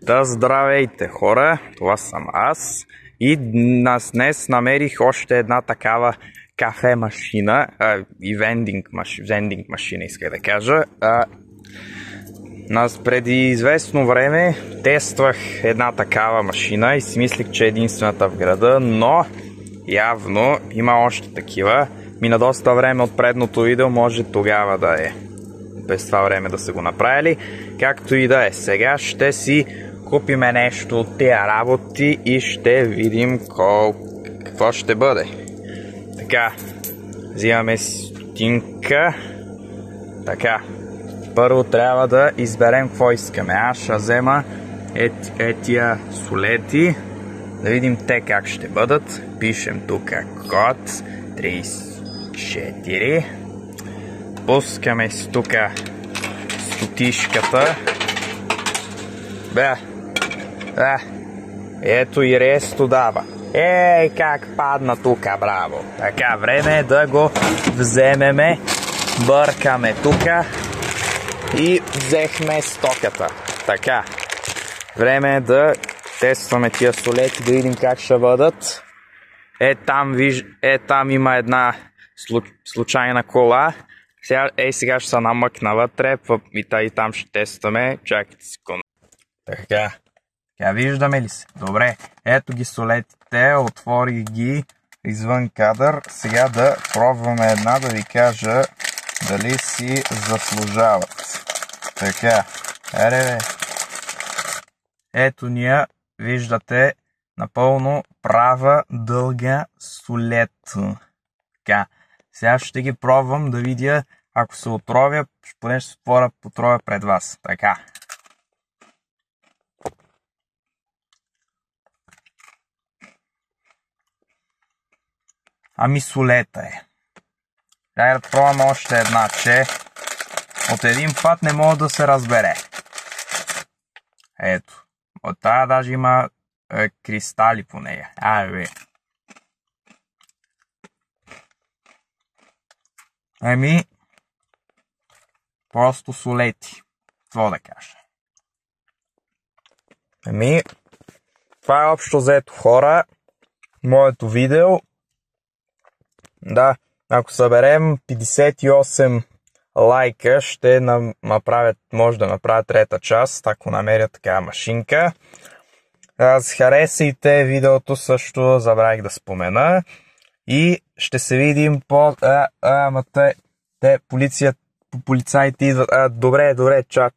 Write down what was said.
Да, здравейте хора, това съм аз и днес намерих още една такава кафе машина и вендинг машина, исках да кажа. Преди известно време тествах една такава машина и си мислих, че е единствената в града, но явно има още такива. Мина доста време от предното видео, може тогава да е без това време да са го направили. Както и да е, сега ще си купиме нещо от тия работи и ще видим какво ще бъде. Така, взимаме стотинка. Така, първо трябва да изберем какво искаме. Аз ще взема тия солети. Да видим те как ще бъдат. Пишем тук код 34. Пускаме си тук стотишката. Ето и ресто дава. Ей, как падна тук, браво. Така, време е да го вземеме. Бъркаме тук и взехме стоката. Така, време е да тестваме тия солети, да видим как ще бъдат. Там има една случайна кола. Сега ще се намъкна вътре и там ще тестваме. Чакайте секунда. Така, виждаме ли се? Добре, ето ги солетите, отворих ги извън кадър. Сега да пробваме една, да ви кажа дали си заслужават. Така, ето ния, виждате, напълно права дълга солет. Така, сега ще ги пробвам да видя, ако се отровя, поне ще се потровя пред вас. Така. Ами солета е. Дай да пробваме още една, че от един път не мога да се разбере. Ето. От тая даже има кристали по нея. Ами, просто солети. Това да кажа. Ами, това е общо взето, хора. Моето видео. Да, ако съберем 58 лайка, ще може да направя трета част, ако намеря такава машинка. Харесайте видеото, също забравих да спомена. И ще се видим полицаите идват. Добре, чао.